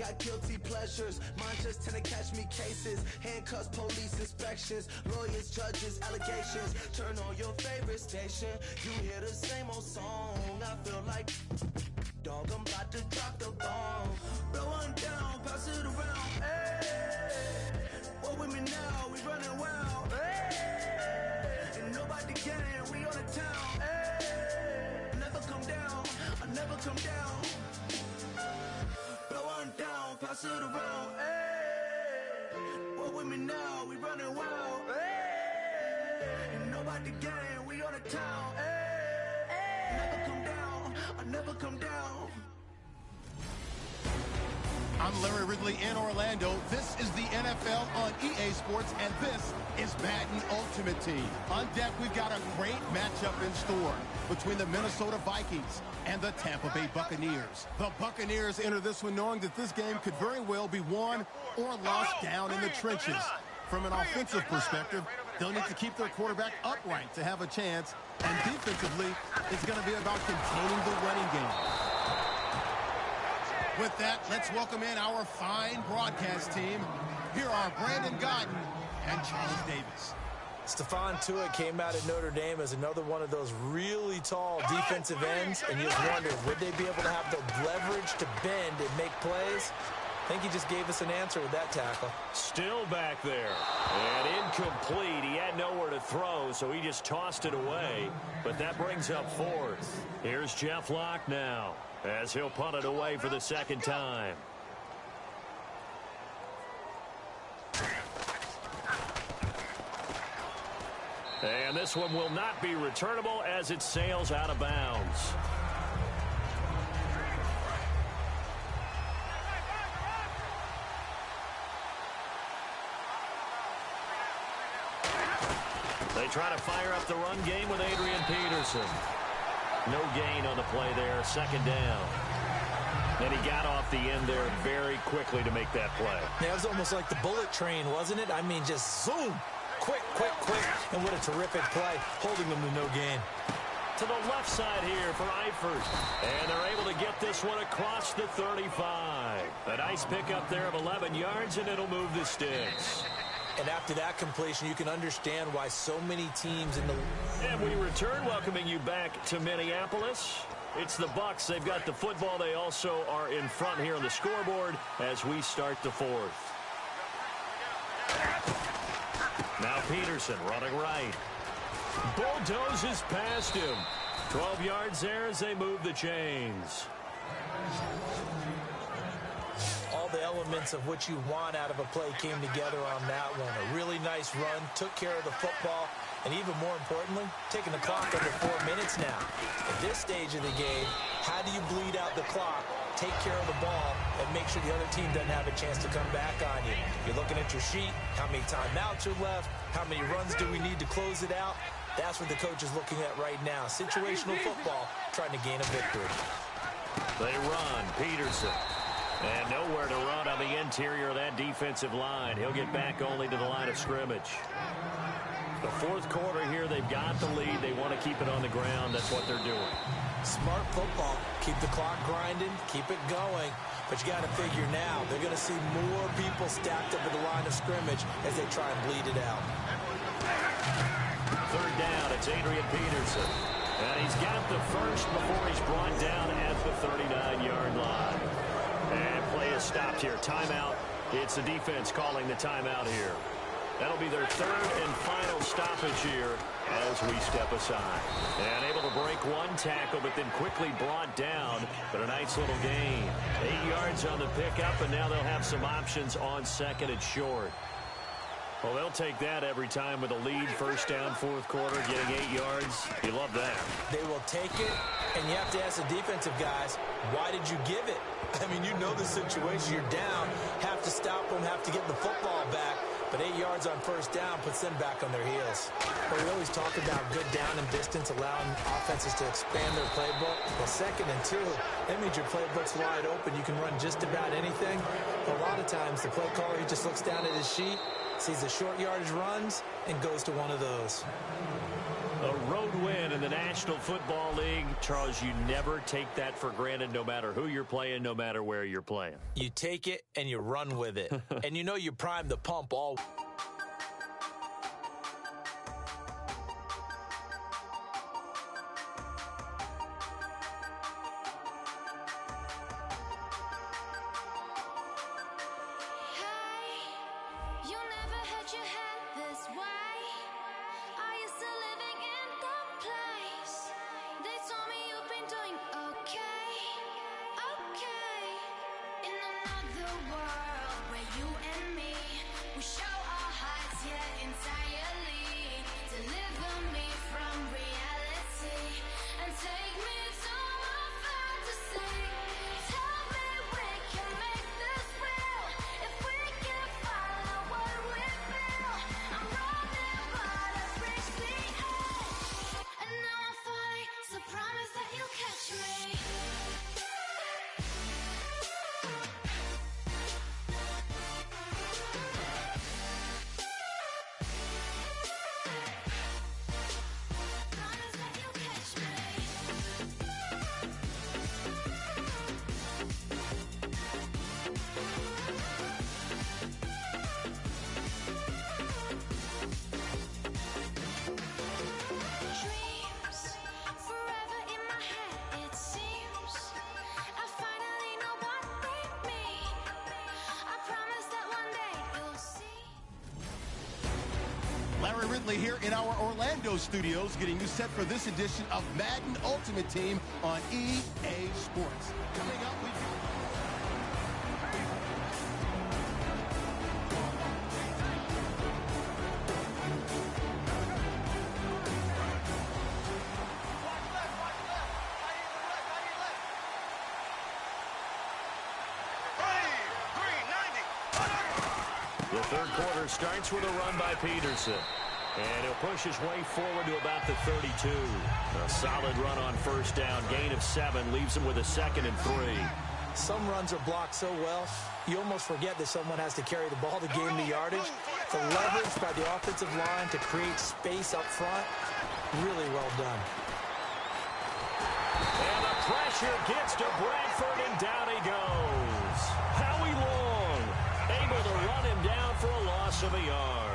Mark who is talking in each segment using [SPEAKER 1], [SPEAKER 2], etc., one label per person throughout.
[SPEAKER 1] got guilty pleasures. Mine just tend to catch me cases. Handcuffs, police inspections, lawyers, judges, allegations. Turn on your favorite station. You hear the same old song. I feel like, dog, I'm about to drop the bomb. Blow one down, pass it around. Hey, what with me now? We running wild. Hey, and nobody can. We on the town. Hey, never come down. I never come down. Blow one down, pass it around. Hey, what with me now? We running wild. Hey, and nobody can. We on the town. Hey, never come down. I never come down.
[SPEAKER 2] I'm Larry Ridley in Orlando. This is the NFL on EA Sports, and this is Madden Ultimate Team. On deck, we've got a great matchup in store between the Minnesota Vikings and the Tampa Bay Buccaneers. The Buccaneers enter this one knowing that this game could very well be won or lost down in the trenches. From an offensive perspective, they'll need to keep their quarterback upright to have a chance, and defensively, it's going to be about containing the running game. With that, let's welcome in our fine broadcast team. Here are Brandon Gaudin and Charles Davis.
[SPEAKER 3] Stephon Tuitt came out of Notre Dame as another one of those really tall defensive ends, and you just wondered, would they be able to have the leverage to bend and make plays? I think he just gave us an answer with that tackle.
[SPEAKER 4] Still back there. And incomplete. He had nowhere to throw, so he just tossed it away. But that brings up fourth. Here's Jeff Locke now, as he'll punt it away for the second time. And this one will not be returnable as it sails out of bounds. They try to fire up the run game with Adrian Peterson. No gain on the play there, second down. And he got off the end there very quickly to make that play.
[SPEAKER 3] Yeah, it was almost like the bullet train, wasn't it? I mean, just zoom. Quick, quick, quick. And what a terrific play, holding them to no gain.
[SPEAKER 4] To the left side here for Eifert. And they're able to get this one across the 35. A nice pickup there of 11 yards, and it'll move the sticks.
[SPEAKER 3] And after that completion, you can understand why so many teams in the...
[SPEAKER 4] And we return, welcoming you back to Minneapolis. It's the Bucs. They've got the football. They also are in front here on the scoreboard as we start the fourth. Now Peterson running right. Bulldozes past him. 12 yards there as they move the chains.
[SPEAKER 3] All the elements of what you want out of a play came together on that one. A really nice run, took care of the football, and even more importantly, taking the clock under 4 minutes now. At this stage of the game, how do you bleed out the clock, take care of the ball, and make sure the other team doesn't have a chance to come back on you? You're looking at your sheet, how many timeouts are left, how many runs do we need to close it out? That's what the coach is looking at right now. Situational football, trying to gain a victory.
[SPEAKER 4] They run, Peterson. And nowhere to run on the interior of that defensive line. He'll get back only to the line of scrimmage. The fourth quarter here, they've got the lead. They want to keep it on the ground. That's what they're doing.
[SPEAKER 3] Smart football. Keep the clock grinding. Keep it going. But you got to figure now, they're going to see more people stacked up at the line of scrimmage as they try and bleed it out.
[SPEAKER 4] Third down, it's Adrian Peterson. And he's got the first before he's brought down at the 39-yard line. And play is stopped here. Timeout. It's the defense calling the timeout here. That'll be their third and final stoppage here as we step aside. And able to break one tackle, but then quickly brought down. But a nice little gain. 8 yards on the pickup, and now they'll have some options on second and short. Well, they'll take that every time with a lead. First down, fourth quarter, getting 8 yards. You love that.
[SPEAKER 3] They will take it, and you have to ask the defensive guys, why did you give it? I mean, you know the situation. You're down, have to stop them, have to get the football back. But 8 yards on first down puts them back on their heels. Well, we always talk about good down and distance, allowing offenses to expand their playbook. Well, second and two, that means your playbook's wide open. You can run just about anything. But a lot of times, the play caller, he just looks down at his sheet, sees the short yardage runs, and goes to one of those.
[SPEAKER 4] A road win in the National Football League, Charles, you never take that for granted no matter who you're playing, no matter where you're playing.
[SPEAKER 3] You take it and you run with it. And you know you prime the pump all.
[SPEAKER 2] Larry Ridley here in our Orlando studios, getting you set for this edition of Madden Ultimate Team on EA Sports. Coming up, we've got...
[SPEAKER 4] The third quarter starts with a run by Peterson. And he'll push his way forward to about the 32. A solid run on first down. Gain of 7 leaves him with a 2nd and 3.
[SPEAKER 3] Some runs are blocked so well, you almost forget that someone has to carry the ball to gain the yardage. The leverage by the offensive line to create space up front, really well done.
[SPEAKER 4] And the pressure gets to Bradford, and down he goes. Howie Long able to run him down for a loss of a yard.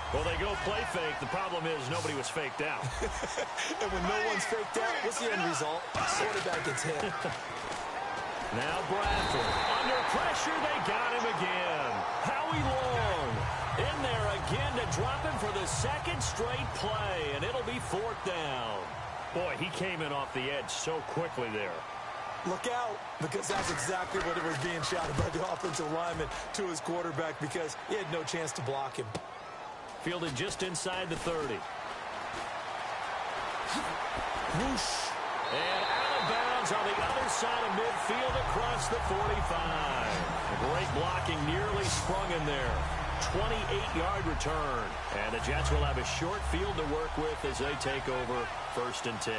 [SPEAKER 4] Well, they go play fake. The problem is nobody was faked out.
[SPEAKER 3] And when no one's faked out, what's the end result? Quarterback gets hit.
[SPEAKER 4] Now Bradford. Under pressure, they got him again. Howie Long in there again to drop him for the 2nd straight play, and it'll be 4th down. Boy, he came in off the edge so quickly there.
[SPEAKER 3] Look out, because that's exactly what it was being shouted by the offensive lineman to his quarterback, because he had no chance to block him.
[SPEAKER 4] Fielded just inside the 30.
[SPEAKER 3] Whoosh.
[SPEAKER 4] And out of bounds on the other side of midfield across the 45. Great blocking, nearly sprung in there. 28-yard return. And the Jets will have a short field to work with as they take over 1st and 10.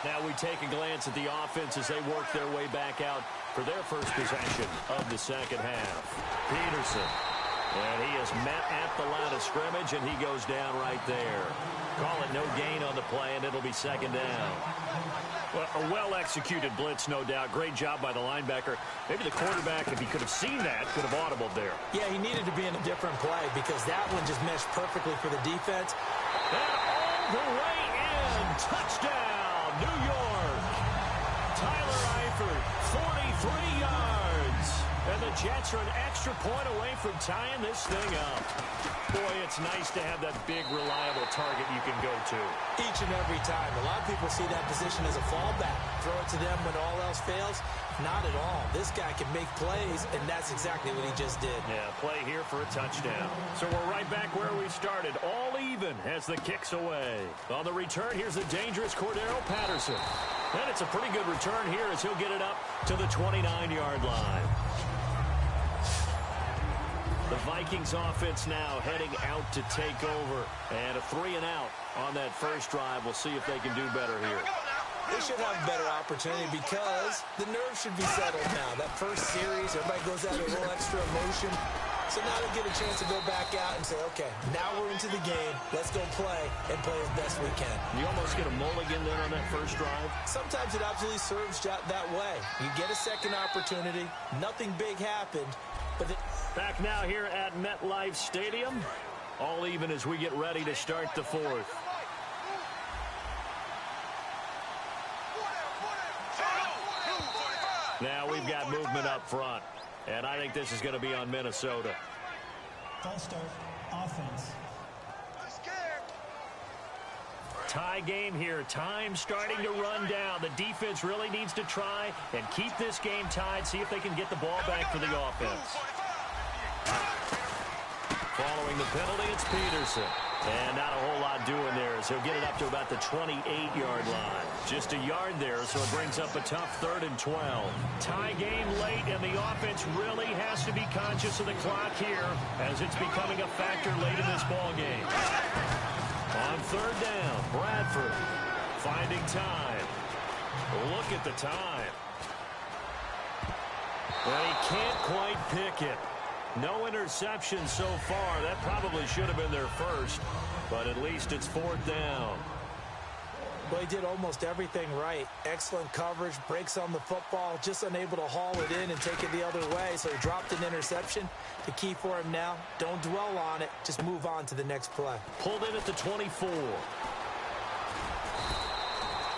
[SPEAKER 4] Now we take a glance at the offense as they work their way back out for their first possession of the second half. Peterson. And he is met at the line of scrimmage, and he goes down right there. Call it no gain on the play, and it'll be 2nd down. Well, a well-executed blitz, no doubt. Great job by the linebacker. Maybe the quarterback, if he could have seen that, could have audibled there.
[SPEAKER 3] Yeah, he needed to be in a different play because that one just meshed perfectly for the defense.
[SPEAKER 4] And all the way in. Touchdown, New York. Tyler Eifert, 43 yards. And the Jets are an extra point away from tying this thing up. Boy, it's nice to have that big, reliable target you can go to.
[SPEAKER 3] Each and every time. A lot of people see that position as a fallback. Throw it to them when all else fails. Not at all. This guy can make plays, and that's exactly what he just did.
[SPEAKER 4] Yeah, play here for a touchdown. So we're right back where we started. All even as the kick's away. On the return, here's the dangerous Cordero Patterson. And it's a pretty good return here as he'll get it up to the 29-yard line. The Vikings offense now heading out to take over. And a 3-and-out on that first drive. We'll see if they can do better here.
[SPEAKER 3] They should have a better opportunity because the nerves should be settled now. That first series, everybody goes out a little extra emotion. So now they get a chance to go back out and say, okay, now we're into the game. Let's go play and play as best we can.
[SPEAKER 4] You almost get a mulligan then on that first drive?
[SPEAKER 3] Sometimes it absolutely serves that way. You get a second opportunity. Nothing big happened.
[SPEAKER 4] Back now here at MetLife Stadium. All even as we get ready to start the fourth. Now we've got movement up front. And I think this is going to be on Minnesota.
[SPEAKER 5] False start, offense.
[SPEAKER 4] Tie game here. Time starting to run down. The defense really needs to try and keep this game tied. See if they can get the ball back for the offense. Following the penalty, it's Peterson. And not a whole lot doing there as he'll get it up to about the 28-yard line. Just a yard there, so it brings up a tough 3rd and 12. Tie game late, and the offense really has to be conscious of the clock here as it's becoming a factor late in this ball game. On 3rd down, Bradford finding time. Look at the time. Well, he can't quite pick it. No interception so far. That probably should have been their first, but at least it's 4th down.
[SPEAKER 3] Well, he did almost everything right. Excellent coverage, breaks on the football, just unable to haul it in and take it the other way, so he dropped an interception. The key for him now, don't dwell on it, just move on to the next play.
[SPEAKER 4] Pulled in at the 24.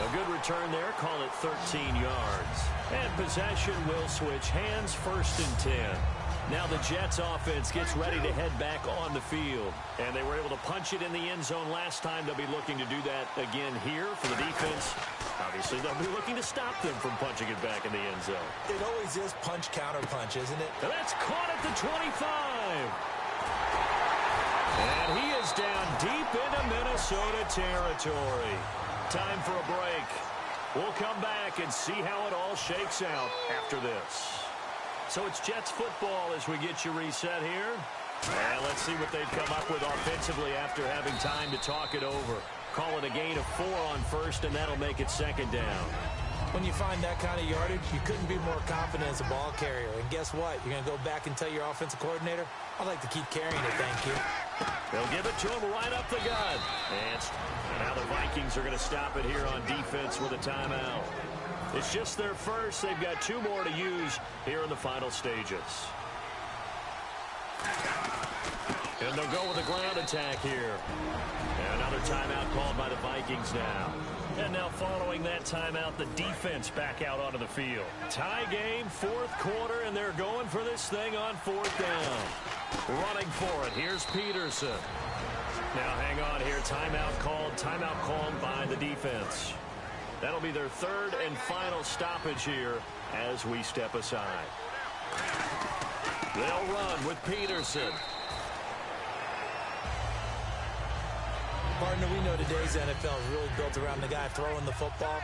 [SPEAKER 4] A good return there, call it 13 yards. And possession will switch hands, 1st and 10. Now the Jets offense gets ready to head back on the field. And they were able to punch it in the end zone last time. They'll be looking to do that again here for the defense. Obviously, they'll be looking to stop them from punching it back in the end zone.
[SPEAKER 3] It always is punch-counter-punch, isn't it?
[SPEAKER 4] And that's caught at the 25. And he is down deep into Minnesota territory. Time for a break. We'll come back and see how it all shakes out after this. So it's Jets football as we get you reset here. And let's see what they've come up with offensively after having time to talk it over. Call it a gain of 4 on 1st, and that'll make it 2nd down.
[SPEAKER 3] When you find that kind of yardage, you couldn't be more confident as a ball carrier. And guess what? You're going to go back and tell your offensive coordinator, I'd like to keep carrying it, thank you.
[SPEAKER 4] They'll give it to him right up the gut. And now the Vikings are going to stop it here on defense with a timeout. It's just their first. They've got 2 more to use here in the final stages. And they'll go with a ground attack here. And another timeout called by the Vikings now. And now following that timeout, the defense back out onto the field. Tie game, 4th quarter, and they're going for this thing on 4th down. Running for it. Here's Peterson. Now hang on here. Timeout called by the defense. That'll be their 3rd and final stoppage here as we step aside. They'll run with Peterson.
[SPEAKER 3] Partner, we know today's NFL is really built around the guy throwing the football.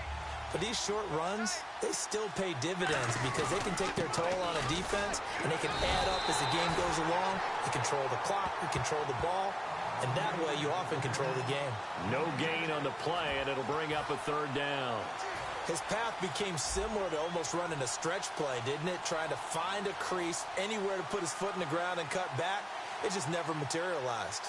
[SPEAKER 3] But these short runs, they still pay dividends because they can take their toll on a defense and they can add up as the game goes along. You control the clock, you control the ball. And that way, you often control the game.
[SPEAKER 4] No gain on the play, and it'll bring up a 3rd down.
[SPEAKER 3] His path became similar to almost running a stretch play, didn't it? Trying to find a crease, anywhere to put his foot in the ground and cut back. It just never materialized.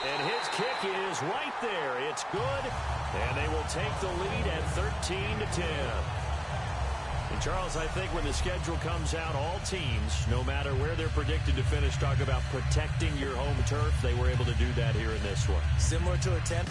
[SPEAKER 4] And his kick is right there. It's good. And they will take the lead at 13-10. And Charles, I think when the schedule comes out, all teams, no matter where they're predicted to finish, talk about protecting your home turf. They were able to do that here in this one.
[SPEAKER 3] Similar to a 10.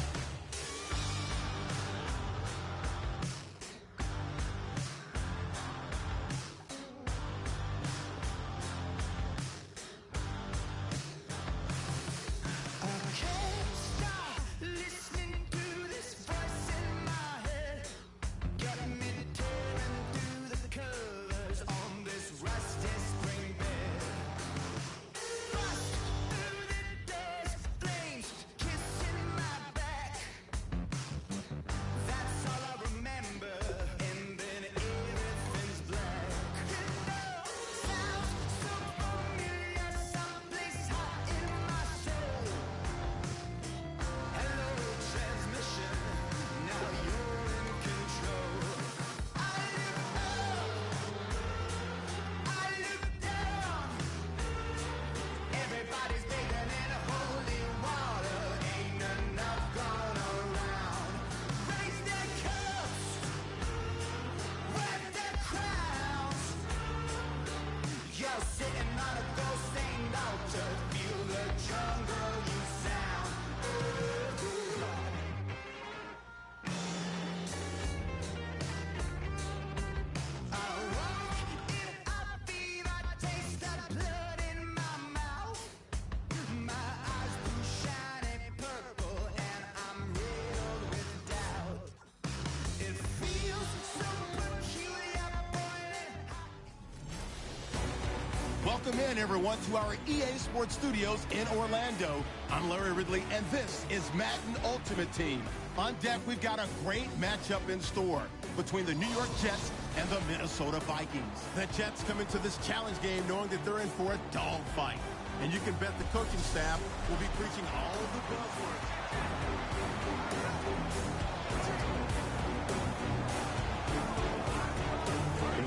[SPEAKER 2] Welcome in, everyone, to our EA Sports Studios in Orlando. I'm Larry Ridley, and this is Madden Ultimate Team. On deck, we've got a great matchup in store between the New York Jets and the Minnesota Vikings. The Jets come into this challenge game knowing that they're in for a dogfight. And you can bet the coaching staff will be preaching all the buzzwords.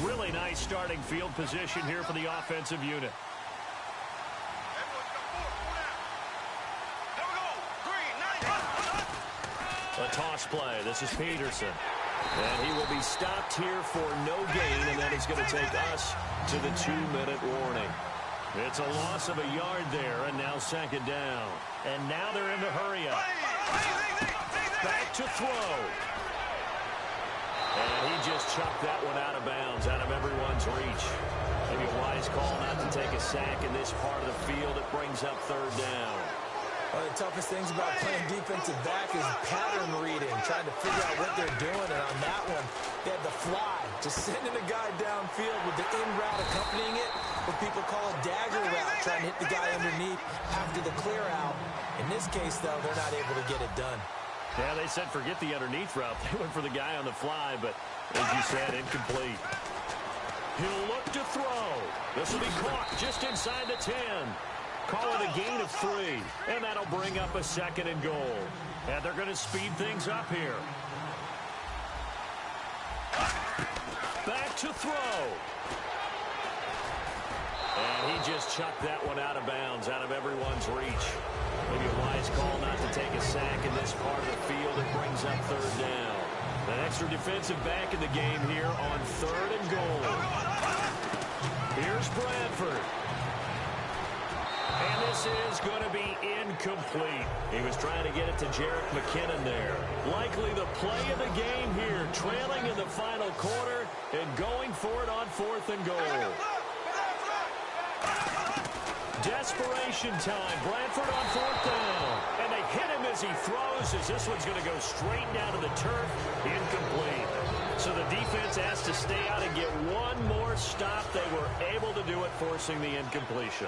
[SPEAKER 4] Really nice starting field position here for the offensive unit. A toss play. This is Peterson. And he will be stopped here for no gain, and then it's going to take us to the 2-minute warning. It's a loss of a yard there, and now second down. And now they're in the hurry up. Back to throw. And he just chucked that one out of bounds, out of everyone's reach. Maybe a wise call not to take a sack in this part of the field. It brings up third down.
[SPEAKER 3] One of the toughest things about playing defensive back is pattern reading, trying to figure out what they're doing. And on that one, they had the fly, just sending a guy downfield with the in route accompanying it, what people call a dagger route, trying to hit the guy underneath after the clear out. In this case, though, they're not able to get it done.
[SPEAKER 4] Yeah, they said forget the underneath route. They went for the guy on the fly, but as you said, incomplete. He'll look to throw. This will be caught just inside the 10. Call it a gain of 3, and that'll bring up a second and goal. And they're going to speed things up here. Back to throw. And he just chucked that one out of bounds, out of everyone's reach. Maybe a wise call not to take a sack in this part of the field. It brings up third down. An extra defensive back in the game here on third and goal. Here's Bradford. And this is going to be incomplete. He was trying to get it to Jerick McKinnon there. Likely the play of the game here, trailing in the final quarter and going for it on fourth and goal. Desperation time. Bradford on fourth down. And they hit him as he throws, as this one's going to go straight down to the turf. Incomplete. So the defense has to stay out and get one more stop. They were able to do it, forcing the incompletion.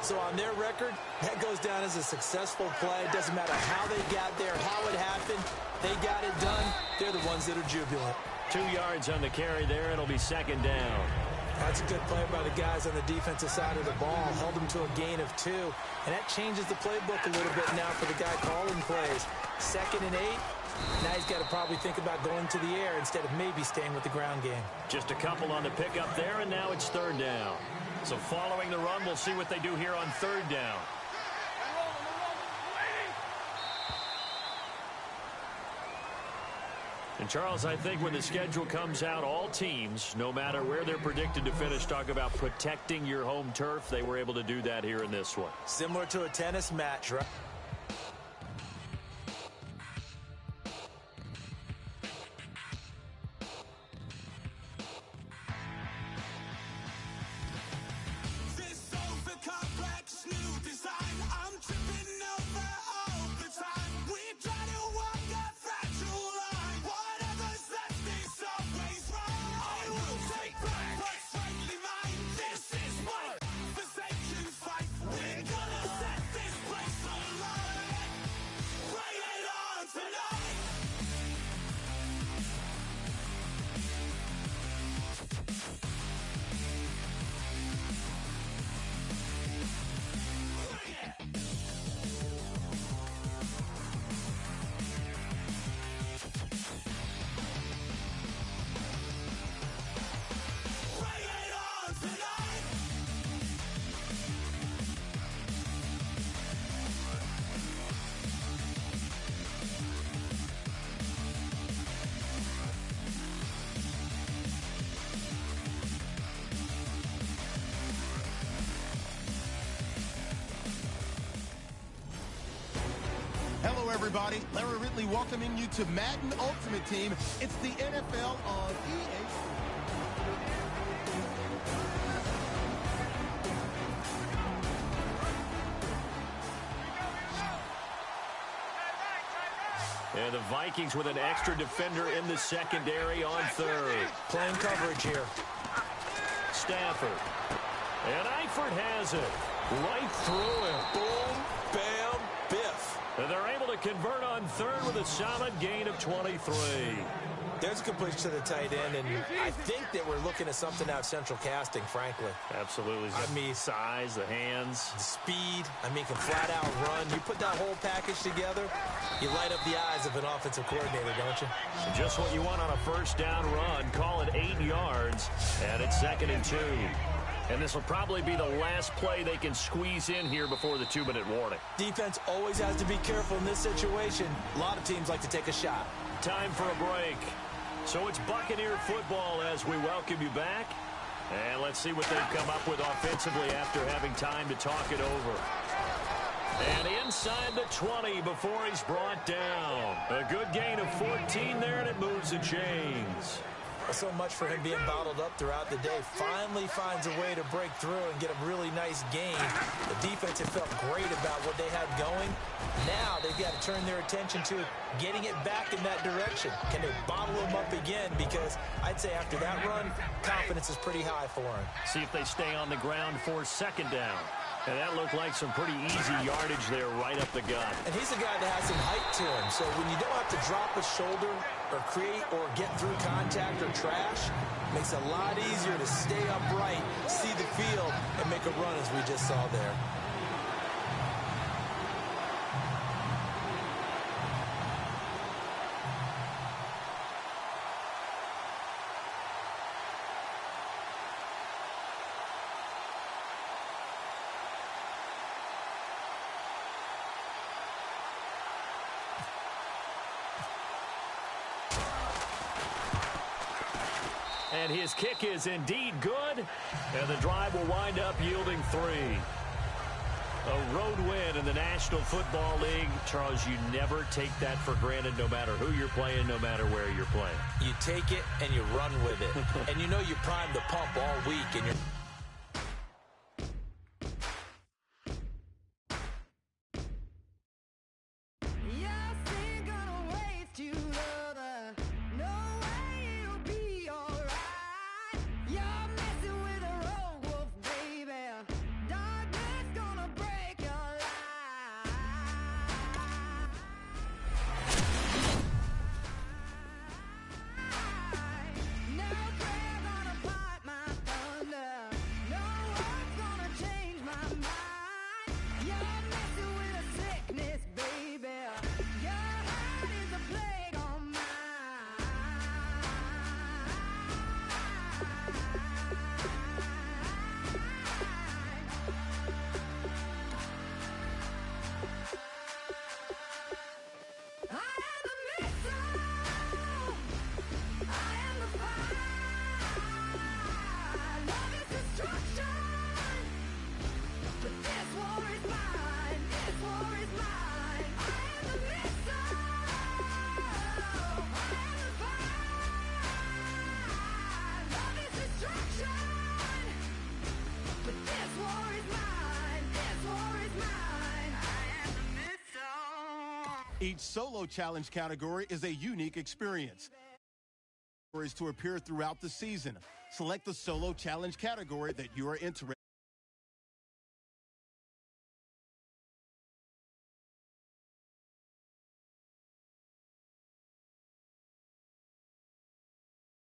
[SPEAKER 3] So on their record, that goes down as a successful play. It doesn't matter how they got there, how it happened. They got it done. They're the ones that are jubilant.
[SPEAKER 4] 2 yards on the carry there. It'll be second down.
[SPEAKER 3] That's a good play by the guys on the defensive side of the ball. Held them to a gain of 2. And that changes the playbook a little bit now for the guy calling plays. 2nd and 8. Now he's got to probably think about going to the air instead of maybe staying with the ground game.
[SPEAKER 4] Just a couple on the pickup there, and now it's third down. So following the run, we'll see what they do here on third down. And, Charles, I think when the schedule comes out, all teams, no matter where they're predicted to finish, talk about protecting your home turf. They were able to do that here in this one.
[SPEAKER 3] Similar to a tennis match, right?
[SPEAKER 2] Hello, everybody. Larry Ridley welcoming you to Madden Ultimate Team. It's the NFL on EA.
[SPEAKER 4] And the Vikings with an extra defender in the secondary on third.
[SPEAKER 3] Playing coverage here.
[SPEAKER 4] Stafford. And Eifert has it. Right through him.
[SPEAKER 3] Boom, bam, biff.
[SPEAKER 4] And they're able to convert on third with a solid gain of 23.
[SPEAKER 3] There's a completion to the tight end, and I think that we're looking at something out of Central Casting, frankly.
[SPEAKER 4] Absolutely.
[SPEAKER 3] I mean,
[SPEAKER 4] size, the hands.
[SPEAKER 3] the speed, can flat out run. You put that whole package together, you light up the eyes of an offensive coordinator, don't you?
[SPEAKER 4] Just what you want on a first down run. Call it 8 yards, and it's 2nd and 2. And this will probably be the last play they can squeeze in here before the 2-minute warning.
[SPEAKER 3] Defense always has to be careful in this situation. A lot of teams like to take a shot.
[SPEAKER 4] Time for a break. So it's Buccaneer football as we welcome you back. And let's see what they've come up with offensively after having time to talk it over. And inside the 20 before he's brought down. A good gain of 14 there, and it moves the chains.
[SPEAKER 3] So much for him being bottled up throughout the day. Finally finds a way to break through and get a really nice gain. The defense had felt great about what they had going. Now they've got to turn their attention to getting it back in that direction. Can they bottle him up again? Because I'd say after that run, confidence is pretty high for him.
[SPEAKER 4] See if they stay on the ground for 2nd down. And that looked like some pretty easy yardage there right up the gut.
[SPEAKER 3] And he's a guy that has some height to him. So when you don't have to drop a shoulder or create or get through contact or trash, it makes it a lot easier to stay upright, see the field, and make a run as we just saw there.
[SPEAKER 4] And his kick is indeed good. And the drive will wind up yielding 3. A road win in the National Football League. Charles, you never take that for granted no matter who you're playing, no matter where you're playing.
[SPEAKER 3] You take it and you run with it. And you know you primed the pump all week. And you're
[SPEAKER 2] Each solo challenge category is a unique experience. To appear throughout the season. Select the solo challenge category that you are interested in.